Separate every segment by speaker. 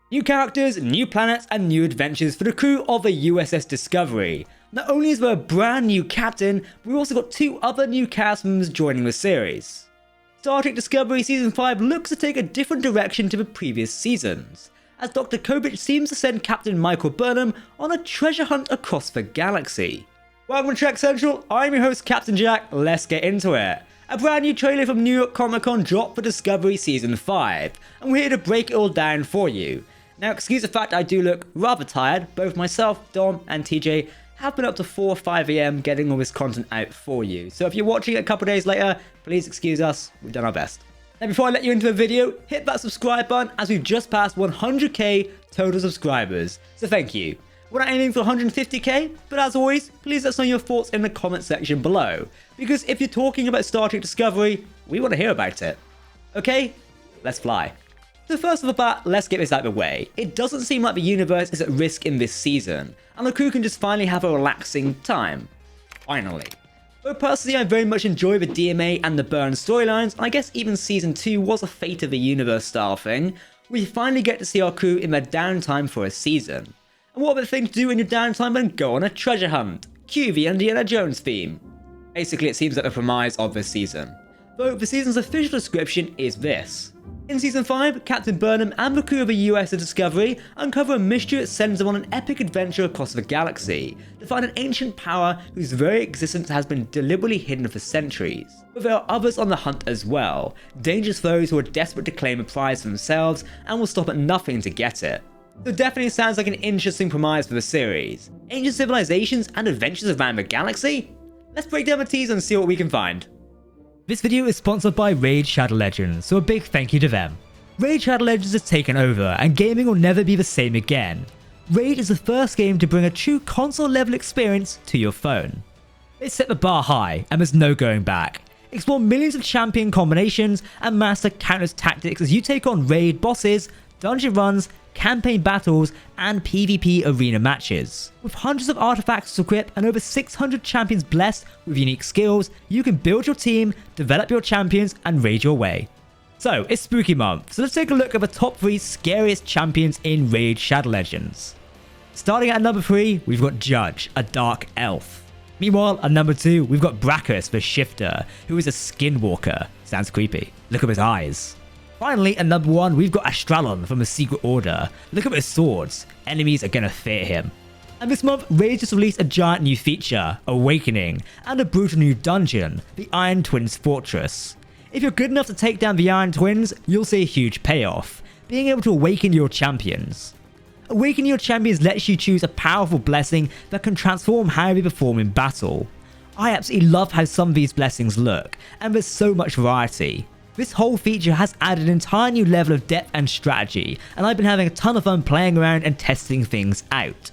Speaker 1: New characters, new planets, and new adventures for the crew of the USS Discovery. Not only is there a brand new captain, but we've also got 2 other new cast members joining the series. Star Trek Discovery Season 5 looks to take a different direction to the previous seasons, as Doctor Kovich seems to send Captain Michael Burnham on a treasure hunt across the galaxy. Welcome to Trek Central, I'm your host Captain Jack, let's get into it. A brand new trailer from New York Comic Con dropped for Discovery Season 5, and we're here to break it all down for you. Now excuse the fact I do look rather tired, both myself, Dom and TJ have been up to 4 or 5 AM getting all this content out for you, so if you're watching it a couple days later, please excuse us, we've done our best. Now before I let you into the video, hit that subscribe button as we've just passed 100k total subscribers, so thank you. We're not aiming for 150k, but as always, please let us know your thoughts in the comment section below, because if you're talking about Star Trek Discovery, we want to hear about it. Okay, let's fly. So first off the bat, let's get this out of the way. It doesn't seem like the universe is at risk in this season, and the crew can just finally have a relaxing time. Finally. Though personally I very much enjoy the DMA and the Burn storylines, and I guess even Season 2 was a fate of the universe style thing, we finally get to see our crew in their downtime for a season. And what better thing to do in your downtime than go on a treasure hunt? Cue the Indiana Jones theme. Basically it seems like the premise of this season. Though the season's official description is this. In Season 5, Captain Burnham and the crew of the USS Discovery uncover a mystery that sends them on an epic adventure across the galaxy to find an ancient power whose very existence has been deliberately hidden for centuries. But there are others on the hunt as well, dangerous foes who are desperate to claim a prize for themselves and will stop at nothing to get it. So it definitely sounds like an interesting premise for the series. Ancient civilizations and adventures around the galaxy? Let's break down the tease and see what we can find. This video is sponsored by Raid Shadow Legends, so a big thank you to them. Raid Shadow Legends has taken over, and gaming will never be the same again. Raid is the first game to bring a true console level experience to your phone. They set the bar high, and there's no going back. Explore millions of champion combinations, and master countless tactics as you take on raid bosses, dungeon runs, campaign battles, and PvP arena matches. With hundreds of artifacts to equip and over 600 champions blessed with unique skills, you can build your team, develop your champions, and raid your way. So, it's spooky month, so let's take a look at the top 3 scariest champions in Raid Shadow Legends. Starting at number 3, we've got Judge, a dark elf. Meanwhile, at number 2, we've got Brachus, the Shifter, who is a skinwalker. Sounds creepy. Look at his eyes. Finally, at number 1, we've got Astralon from the Secret Order. Look at his swords. Enemies are gonna fear him. And this month, Raid just released a giant new feature, Awakening, and a brutal new dungeon, the Iron Twins Fortress. If you're good enough to take down the Iron Twins, you'll see a huge payoff, being able to awaken your champions. Awakening your champions lets you choose a powerful blessing that can transform how they perform in battle. I absolutely love how some of these blessings look, and there's so much variety. This whole feature has added an entire new level of depth and strategy, and I've been having a ton of fun playing around and testing things out.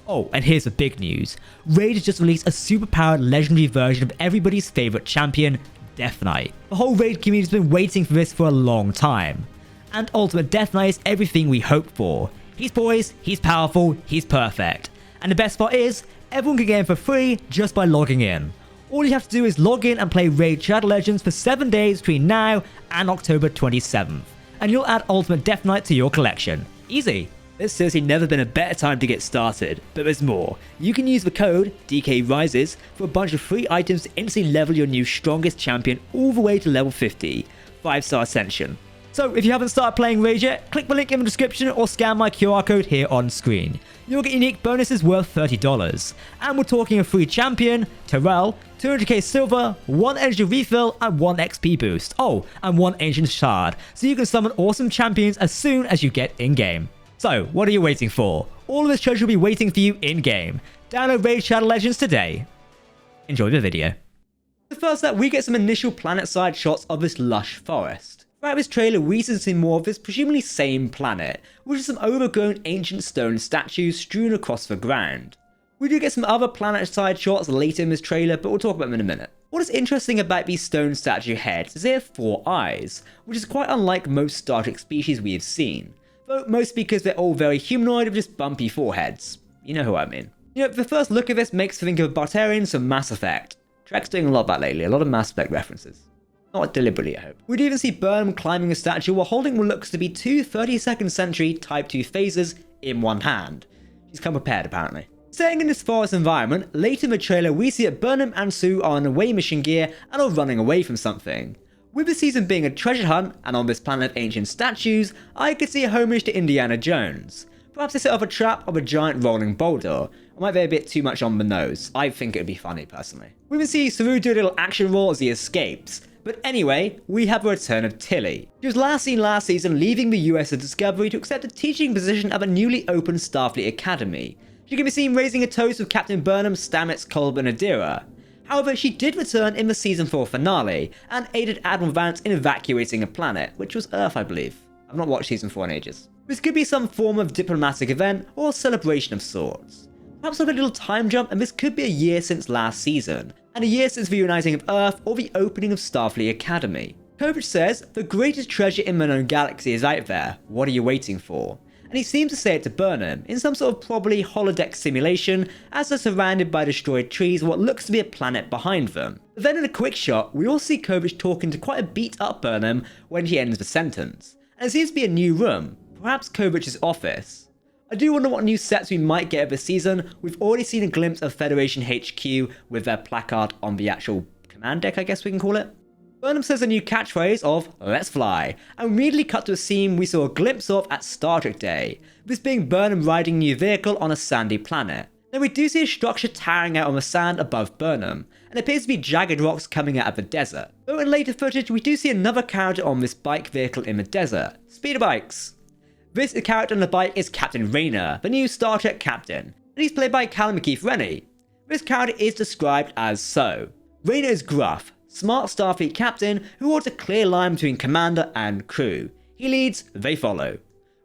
Speaker 1: Oh, and here's the big news. Raid has just released a superpowered legendary version of everybody's favourite champion, Death Knight. The whole Raid community has been waiting for this for a long time. And Ultimate Death Knight is everything we hoped for. He's poised, he's powerful, he's perfect. And the best part is, everyone can get him for free just by logging in. All you have to do is log in and play Raid Shadow Legends for 7 days between now and October 27th, and you'll add Ultimate Death Knight to your collection. Easy. There's seriously never been a better time to get started, but there's more. You can use the code DKRISES for a bunch of free items to instantly level your new strongest champion all the way to level 50, 5-star Ascension. So if you haven't started playing Raid yet, click the link in the description or scan my QR code here on screen. You'll get unique bonuses worth $30. And we're talking a free champion, Terrell, 200k silver, 1 energy refill, and 1 XP boost. Oh, and 1 ancient shard, so you can summon awesome champions as soon as you get in-game. So, what are you waiting for? All of this treasure will be waiting for you in-game. Download Raid Shadow Legends today. Enjoy the video. First up, we get some initial planet-side shots of this lush forest. Throughout this trailer, we see more of this presumably same planet, which is some overgrown ancient stone statues strewn across the ground. We do get some other planet-side shots later in this trailer, but we'll talk about them in a minute. What is interesting about these stone statue heads is they have 4 eyes, which is quite unlike most Star Trek species we have seen, though mostly because they're all very humanoid with just bumpy foreheads. You know who I mean. You know, the first look of this makes me think of Bartarians from Mass Effect. Trek's doing a lot of that lately, a lot of Mass Effect references. Not deliberately, I hope. We'd even see Burnham climbing a statue while holding what looks to be two 32nd century Type 2 phasers in one hand. She's come prepared, apparently. Staying in this forest environment, later in the trailer we see that Burnham and Sue are on away mission gear and are running away from something. With the season being a treasure hunt, and on this planet of ancient statues, I could see a homage to Indiana Jones. Perhaps they set up a trap of a giant rolling boulder. I might be a bit too much on the nose. I think it would be funny, personally. We will see Saru do a little action roll as he escapes. But anyway, we have the return of Tilly. She was last seen last season leaving the USS Discovery to accept a teaching position at the newly opened Starfleet Academy. She can be seen raising a toast with Captain Burnham, Stamets, Kolb, and Adira. However, she did return in the season 4 finale, and aided Admiral Vance in evacuating a planet, which was Earth, I believe. I've not watched season 4 in ages. This could be some form of diplomatic event, or celebration of sorts. Perhaps like a little time jump, and this could be a year since last season, and a year since the reuniting of Earth or the opening of Starfleet Academy. Kovich says, "The greatest treasure in the known galaxy is out there, what are you waiting for?" And he seems to say it to Burnham, in some sort of probably holodeck simulation, as they're surrounded by destroyed trees and what looks to be a planet behind them. But then in a quick shot, we all see Kovich talking to quite a beat up Burnham when he ends the sentence. And it seems to be a new room, perhaps Kovich's office. I do wonder what new sets we might get this season. We've already seen a glimpse of Federation HQ with their placard on the actual command deck, I guess we can call it. Burnham says a new catchphrase of "Let's fly," and immediately cut to a scene we saw a glimpse of at Star Trek Day, this being Burnham riding a new vehicle on a sandy planet. Then we do see a structure towering out on the sand above Burnham, and it appears to be jagged rocks coming out of the desert. Though in later footage we do see another character on this bike vehicle in the desert, speeder bikes. This character on the bike is Captain Rayner, the new Star Trek captain, and he's played by Callum McKeith-Rennie. This character is described as so. Rayner is gruff, smart Starfleet captain who holds a clear line between commander and crew. He leads, they follow.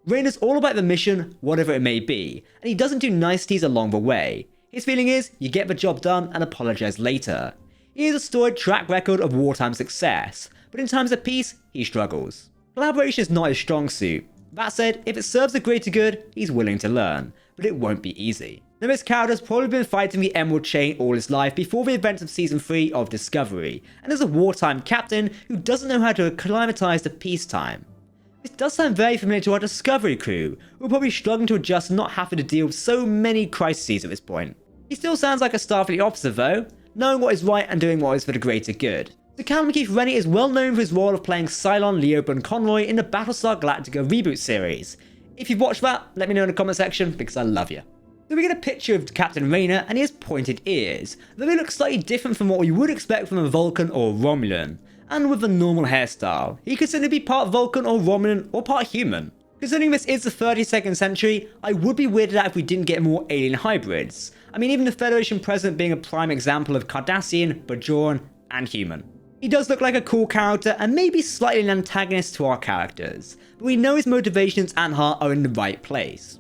Speaker 1: Rayner's all about the mission, whatever it may be, and he doesn't do niceties along the way. His feeling is, you get the job done and apologize later. He has a storied track record of wartime success, but in times of peace, he struggles. Collaboration is not his strong suit. That said, if it serves the greater good, he's willing to learn, but it won't be easy. Now this character's probably been fighting the Emerald Chain all his life before the events of season 3 of Discovery, and is a wartime captain who doesn't know how to acclimatize to peacetime. This does sound very familiar to our Discovery crew, who are probably struggling to adjust and not having to deal with so many crises at this point. He still sounds like a Starfleet officer though, knowing what is right and doing what is for the greater good. So Callum McKeith-Rennie is well known for his role of playing Cylon Leopold Conroy in the Battlestar Galactica reboot series. If you've watched that, let me know in the comment section because I love you. So we get a picture of Captain Rayner and he has pointed ears, though they look slightly different from what we would expect from a Vulcan or Romulan. And with a normal hairstyle, he could certainly be part Vulcan or Romulan or part human. Considering this is the 32nd century, I would be weirded out if we didn't get more alien hybrids. I mean, even the Federation president being a prime example of Cardassian, Bajoran, and human. He does look like a cool character and maybe slightly an antagonist to our characters, but we know his motivations and heart are in the right place.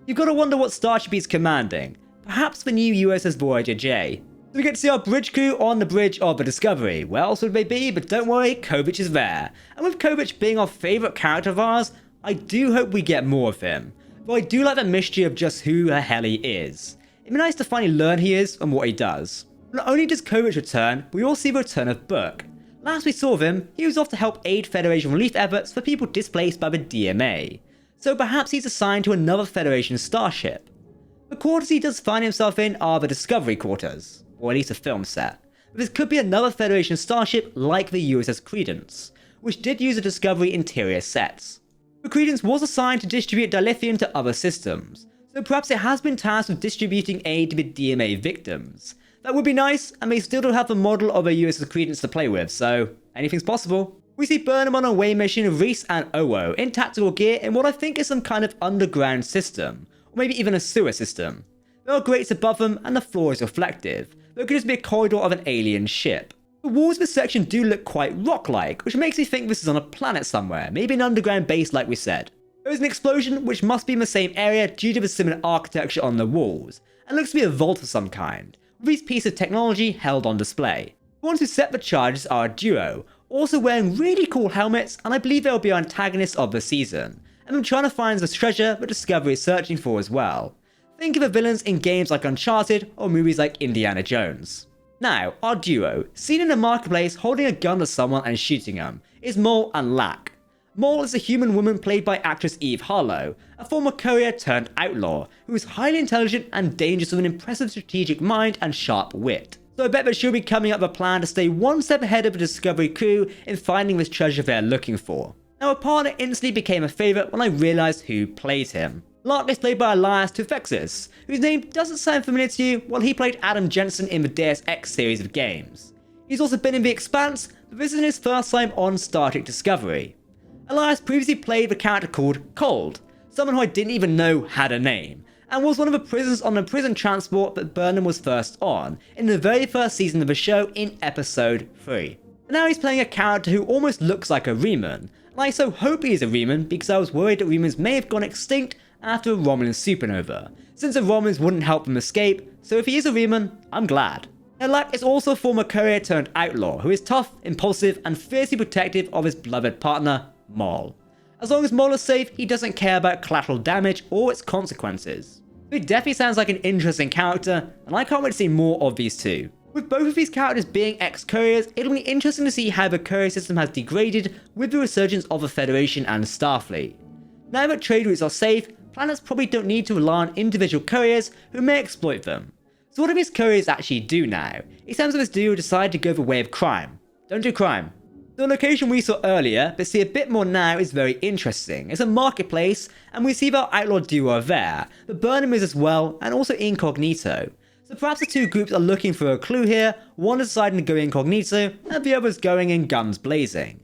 Speaker 1: You've got to wonder what starship he's commanding, perhaps the new USS Voyager J. So we get to see our bridge crew on the bridge of the Discovery. Where else would they be? But don't worry, Kovich is there. And with Kovich being our favourite character of ours, I do hope we get more of him. But I do like the mystery of just who the hell he is. It'd be nice to finally learn who he is and what he does. Not only does Kovich return, but we also see the return of Book. Last we saw of him, he was off to help aid Federation relief efforts for people displaced by the DMA. So perhaps he's assigned to another Federation starship. The quarters he does find himself in are the Discovery quarters, or at least a film set. But this could be another Federation starship like the USS Credence, which did use the Discovery interior sets. The Credence was assigned to distribute dilithium to other systems, so perhaps it has been tasked with distributing aid to the DMA victims. That would be nice, and they still don't have the model of a USS Credence to play with, so anything's possible. We see Burnham on a away mission of Reese and Owo in tactical gear in what I think is some kind of underground system, or maybe even a sewer system. There are grates above them and the floor is reflective, but it could just be a corridor of an alien ship. The walls of this section do look quite rock-like, which makes me think this is on a planet somewhere, maybe an underground base like we said. There is an explosion which must be in the same area due to the similar architecture on the walls, and looks to be a vault of some kind, with these pieces of technology held on display. The ones who set the charges are a duo, also wearing really cool helmets, and I believe they'll be our antagonists of the season, and them trying to find the treasure that Discovery is searching for as well. Think of the villains in games like Uncharted or movies like Indiana Jones. Now, our duo, seen in the marketplace holding a gun to someone and shooting them, is Mole and Lack. Mole is a human woman played by actress Eve Harlow, a former courier turned outlaw, who is highly intelligent and dangerous with an impressive strategic mind and sharp wit. So I bet that she'll be coming up with a plan to stay one step ahead of the Discovery crew in finding this treasure they're looking for. Now, our partner instantly became a favourite when I realised who played him. Lark is played by Elias Toufexis, whose name doesn't sound familiar to you, while he played Adam Jensen in the Deus Ex series of games. He's also been in The Expanse, but this is his first time on Star Trek Discovery. Elias previously played the character called Cold, someone who I didn't even know had a name, and was one of the prisoners on the prison transport that Burnham was first on, in the very first season of the show in episode 3. And now he's playing a character who almost looks like a Reman, and I so hope he is a Reman because I was worried that Remans may have gone extinct after a Romulan supernova, since the Romulans wouldn't help them escape, so if he is a Reman, I'm glad. Lack is also a former courier turned outlaw who is tough, impulsive, and fiercely protective of his beloved partner, Mole. As long as Mole is safe, he doesn't care about collateral damage or its consequences. It definitely sounds like an interesting character, and I can't wait to see more of these two. With both of these characters being ex-couriers, it'll be interesting to see how the courier system has degraded with the resurgence of the Federation and Starfleet. Now that trade routes are safe, planets probably don't need to rely on individual couriers who may exploit them. So what do these couriers actually do now? It sounds like this duo decided to go the way of crime. Don't do crime. The location we saw earlier, but see a bit more now, is very interesting. It's a marketplace, and we see the outlaw duo are there, but Burnham is as well, and also incognito. So perhaps the two groups are looking for a clue here, one is deciding to go incognito, and the other's going in guns blazing.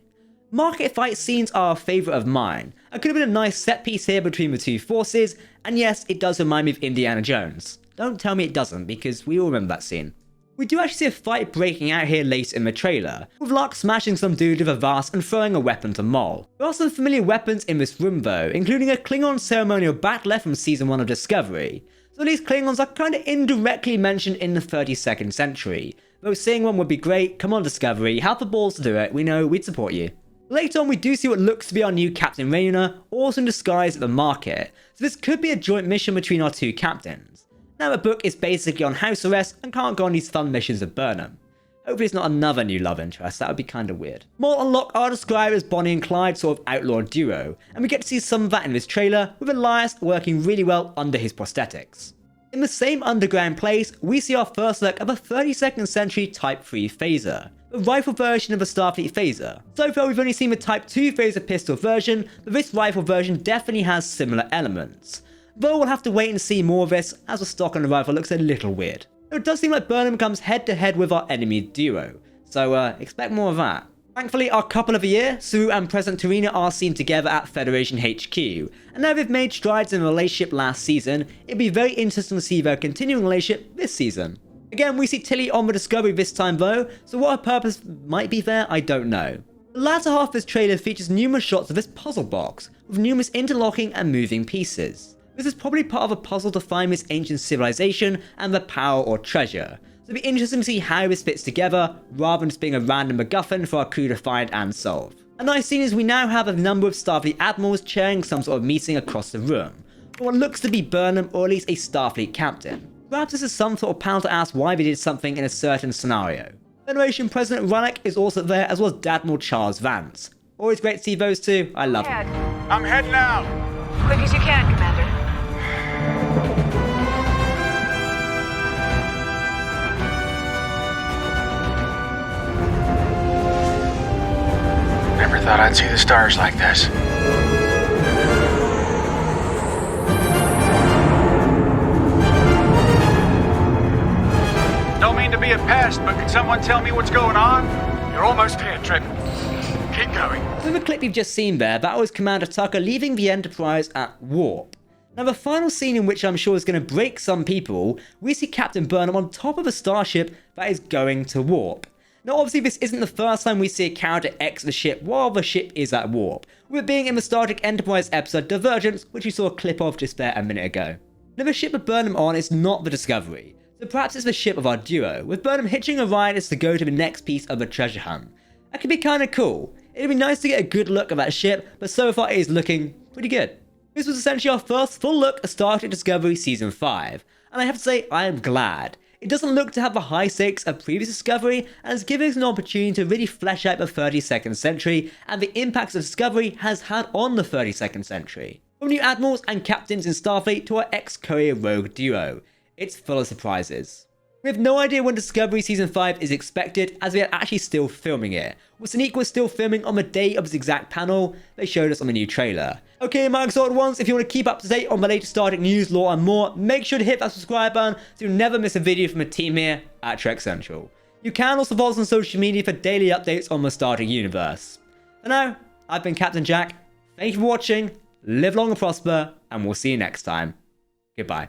Speaker 1: Market fight scenes are a favourite of mine. It could have been a nice set piece here between the two forces, and yes, it does remind me of Indiana Jones. Don't tell me it doesn't, because we all remember that scene. We do actually see a fight breaking out here late in the trailer, with Lark smashing some dude with a vase and throwing a weapon to Mole. There are some familiar weapons in this room though, including a Klingon ceremonial bat'leth from season 1 of Discovery. So these Klingons are kinda indirectly mentioned in the 32nd century. Though seeing one would be great, come on Discovery, have the balls to do it, we know we'd support you. Later on we do see what looks to be our new Captain Raynor, also in disguise at the market, so this could be a joint mission between our two captains. Now the book is basically on house arrest and can't go on these fun missions with Burnham. Hopefully it's not another new love interest, that would be kinda weird. Mole and Locke are described as Bonnie and Clyde sort of outlaw duo, and we get to see some of that in this trailer, with Elias working really well under his prosthetics. In the same underground place, we see our first look of a 32nd century Type 3 phaser, the rifle version of a Starfleet phaser. So far we've only seen the Type 2 phaser pistol version, but this rifle version definitely has similar elements. Though we'll have to wait and see more of this, as the stock on the rifle looks a little weird. It does seem like Burnham comes head to head with our enemy duo, so expect more of that. Thankfully, our couple of the year, Sue and President Tarina, are seen together at Federation HQ, and now they've made strides in a relationship last season, it'd be very interesting to see their continuing relationship this season. Again, we see Tilly on the Discovery this time though, so what her purpose might be there, I don't know. The latter half of this trailer features numerous shots of this puzzle box, with numerous interlocking and moving pieces. This is probably part of a puzzle to find this ancient civilization and their power or treasure, so it'll be interesting to see how this fits together, rather than just being a random MacGuffin for our crew to find and solve. A nice scene is we now have a number of Starfleet admirals chairing some sort of meeting across the room, for what looks to be Burnham or at least a Starfleet captain. Perhaps this is some sort of panel to ask why they did something in a certain scenario. Federation President Rannoch is also there, as well as Admiral Charles Vance. Always great to see those two, I love them.
Speaker 2: I'm heading out!
Speaker 3: Quick as you can, Commander.
Speaker 2: Never thought I'd see the stars like this. Don't mean to be a pest, but can someone tell me what's going on? You're almost here, Trip. Keep going.
Speaker 1: In the clip you've just seen there, that was Commander Tucker leaving the Enterprise at warp. Now the final scene, in which I'm sure is going to break some people, we see Captain Burnham on top of a starship that is going to warp. Now obviously this isn't the first time we see a character exit the ship while the ship is at warp, with it being in the Star Trek Enterprise episode Divergence, which we saw a clip of just there a minute ago. Now the ship with Burnham on is not the Discovery, so perhaps it's the ship of our duo, with Burnham hitching a ride as to go to the next piece of the treasure hunt. That could be kinda cool. It'd be nice to get a good look at that ship, but so far it is looking pretty good. This was essentially our first full look at Star Trek Discovery Season 5, and I have to say I am glad. It doesn't look to have the high stakes of previous Discovery, and is giving us an opportunity to really flesh out the 32nd century and the impacts that Discovery has had on the 32nd century. From new admirals and captains in Starfleet to our ex-Courier rogue duo, it's full of surprises. We have no idea when Discovery Season 5 is expected, as we are actually still filming it, with Sonique was still filming on the day of this exact panel they showed us on the new trailer. Okay, my exalted ones, if you want to keep up to date on the latest Star Trek news, lore and more, make sure to hit that subscribe button so you never miss a video from the team here at Trek Central. You can also follow us on social media for daily updates on the Star Trek universe. For now, I've been Captain Jack, thank you for watching, live long and prosper, and we'll see you next time. Goodbye.